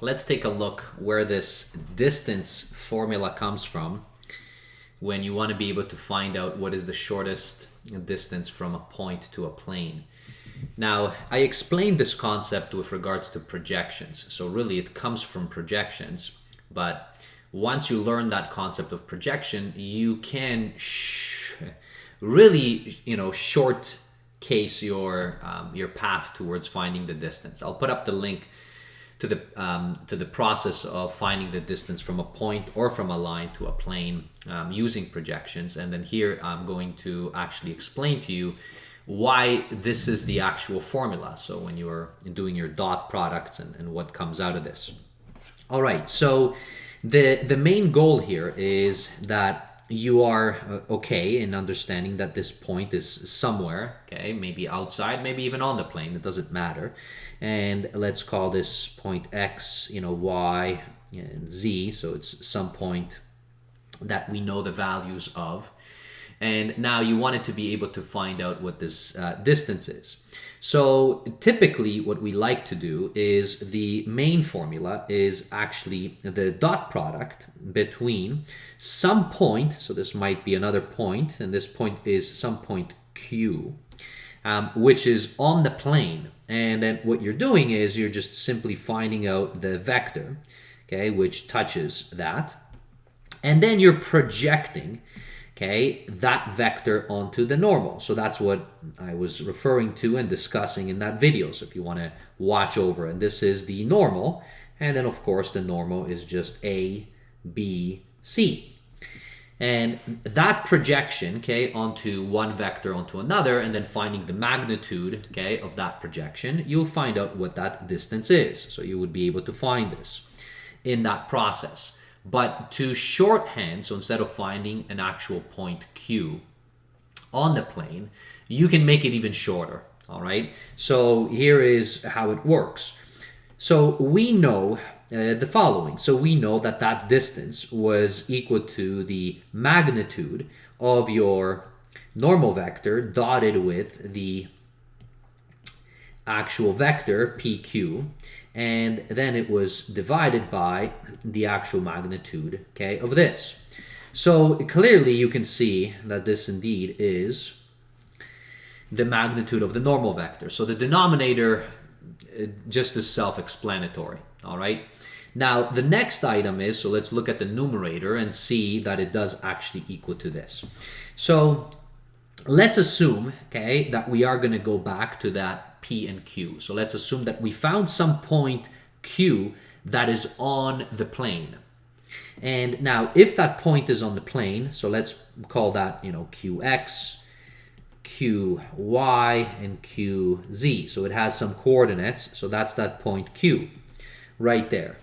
let's take a look where this distance formula comes from when you want to be able to find out what is the shortest distance from a point to a plane. Now, I explained this concept with regards to projections. So really it comes from projections, but once you learn that concept of projection, you can really, short case your path towards finding the distance. I'll put up the link to the process of finding the distance from a point or from a line to a plane using projections. And then here I'm going to actually explain to you why this is the actual formula. So when you're doing your dot products and what comes out of this. All right, so the main goal here is that you are okay in understanding that this point is somewhere, okay, maybe outside, maybe even on the plane, it doesn't matter. And let's call this point X, Y, and Z, so it's some point that we know the values of. And now you wanted to be able to find out what this distance is. So typically what we like to do is the main formula is actually the dot product between some point, so this might be another point, and this point is some point Q, which is on the plane. And then what you're doing is you're just simply finding out the vector, okay, which touches that. And then you're projecting, okay, that vector onto the normal. So that's what I was referring to and discussing in that video. So if you want to watch over, and this is the normal. And then of course the normal is just A, B, C. And that projection, okay, onto one vector onto another, and then finding the magnitude, okay, of that projection, you'll find out what that distance is. So you would be able to find this in that process. But to shorthand, so instead of finding an actual point Q on the plane, you can make it even shorter, all right? So here is how it works. So we know the following. So we know that that distance was equal to the magnitude of your normal vector dotted with the actual vector PQ, and then it was divided by the actual magnitude, okay, of this. So clearly you can see that this indeed is the magnitude of the normal vector. So the denominator just is self-explanatory, all right? Now the next item is, so let's look at the numerator and see that it does actually equal to this. So let's assume, okay, that we are going to go back to that P and Q. So let's assume that we found some point Q that is on the plane. And now if that point is on the plane, so let's call that, QX, QY, and QZ. So it has some coordinates. So that's that point Q right there.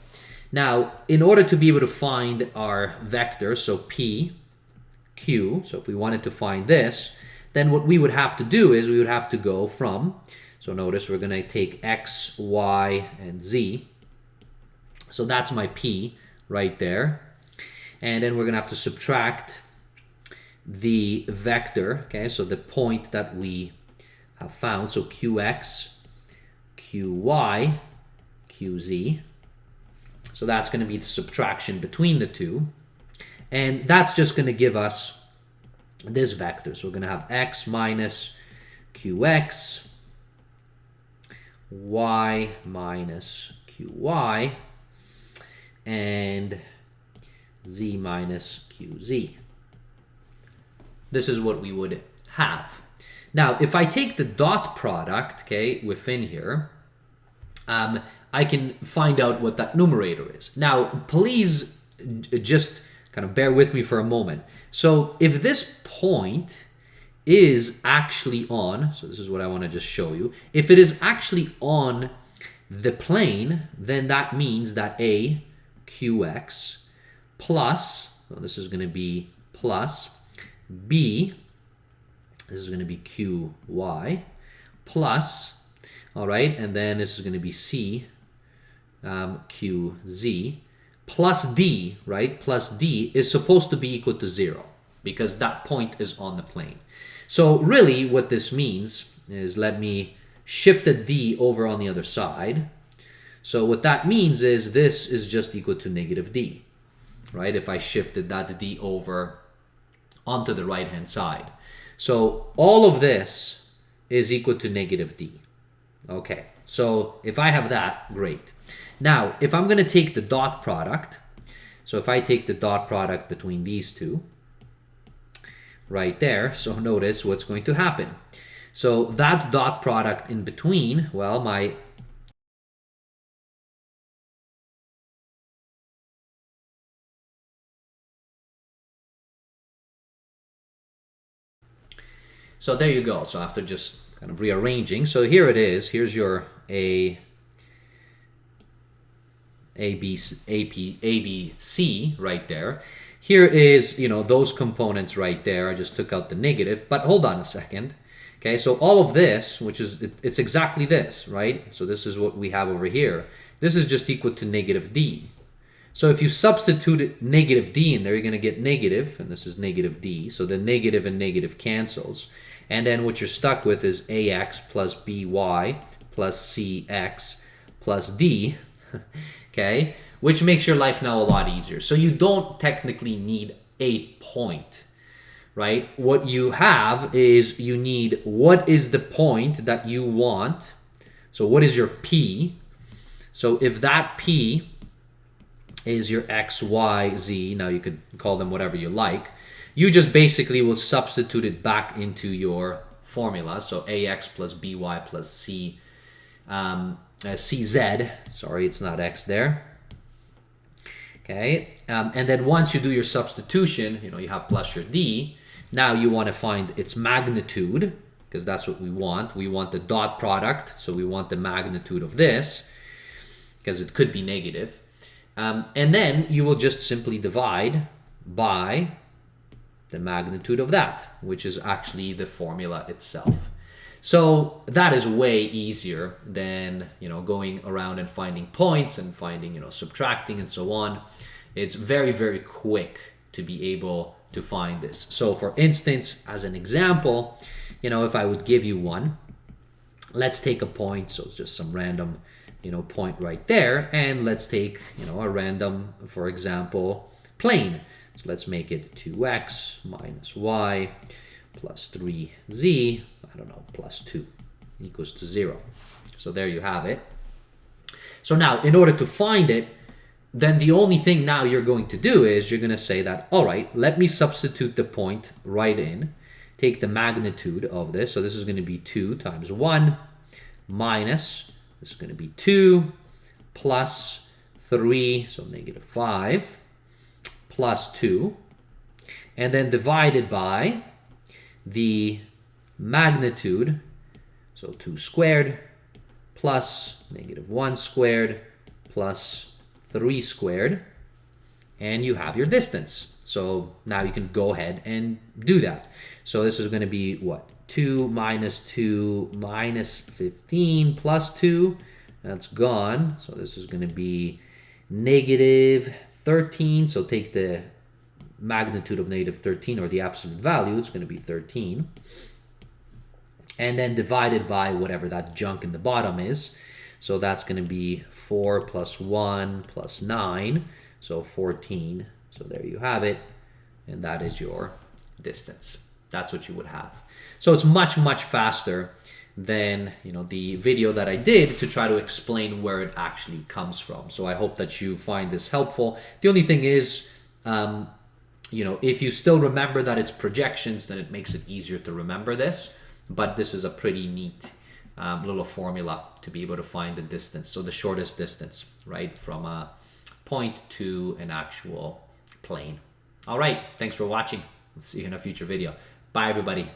Now, in order to be able to find our vector, so P, Q, so if we wanted to find this, then what we would have to do is we would have to go from, so notice we're going to take X, Y, and Z. So that's my P right there. And then we're going to have to subtract the vector, okay, so the point that we have found, so QX, QY, QZ. So that's going to be the subtraction between the two. And that's just going to give us this vector. So we're going to have X minus QX, Y minus QY, and Z minus QZ. This is what we would have. Now, if I take the dot product, okay, within here, I can find out what that numerator is. Now, please just kind of bear with me for a moment. So if this point is actually on, so this is what I want to just show you. If it is actually on the plane, then that means that A, QX, plus, so this is going to be plus, B, this is going to be QY, plus, all right, and then this is going to be C, QZ, plus D, right? Plus D is supposed to be equal to 0 because that point is on the plane. So really what this means is, let me shift the D over on the other side. So what that means is this is just equal to negative d, right? If I shifted that d over onto the right-hand side. So all of this is equal to negative d. Okay, so if I have that, great. Now, if I'm going to take the dot product, so if I take the dot product between these two, right there, so notice what's going to happen. So that dot product in between, well, my so there you go. So after just kind of rearranging, so here it is. Here's your A B C right there. Here is, you know, those components right there. I just took out the negative, but hold on a second. Okay, so all of this, which is, it's exactly this, right? So this is what we have over here. This is just equal to negative d. So if you substitute negative d in there, you're going to get negative, and this is negative d. So the negative and negative cancels. And then what you're stuck with is ax plus by plus cx plus d, okay? Which makes your life now a lot easier. So you don't technically need a point, right? What you have is you need what is the point that you want. So what is your p? So if that p is your x, y, z, now you could call them whatever you like, you just basically will substitute it back into your formula. So ax plus by plus c, cz, sorry, it's not x there. Okay, and then once you do your substitution, you know, you have plus your d. Now you want to find its magnitude, because that's what we want. We want the dot product, so we want the magnitude of this, because it could be negative. And then you will just simply divide by the magnitude of that, which is actually the formula itself. So that is way easier than, you know, going around and finding points and finding, you know, subtracting and so on. It's very, very quick to be able to find this. So for instance, as an example, you know, if I would give you one, let's take a point. So it's just some random, you know, point right there. And let's take, you know, a random, for example, plane. So let's make it 2x minus y plus 3z, I don't know, plus 2 equals to 0. So there you have it. So now, in order to find it, then the only thing now you're going to do is you're going to say that, all right, let me substitute the point right in, take the magnitude of this. So this is going to be 2 times 1 minus, this is going to be 2 plus 3, so negative 5, plus 2, and then divided by the magnitude, so 2 squared plus negative 1 squared plus 3 squared, and you have your distance. So now you can go ahead and do that. So this is going to be what? 2 minus 15 plus 2, that's gone. So this is going to be negative 13, so take the magnitude of negative 13, or the absolute value, it's going to be 13. And then divided by whatever that junk in the bottom is. So that's going to be 4 plus 1 plus 9, so 14. So there you have it. And that is your distance. That's what you would have. So it's much, much faster than, you know, the video that I did to try to explain where it actually comes from. So I hope that you find this helpful. The only thing is, you know, if you still remember that it's projections, then it makes it easier to remember this. But this is a pretty neat little formula to be able to find the distance. So the shortest distance, right, from a point to an actual plane. All right, thanks for watching. We'll see you in a future video. Bye, everybody.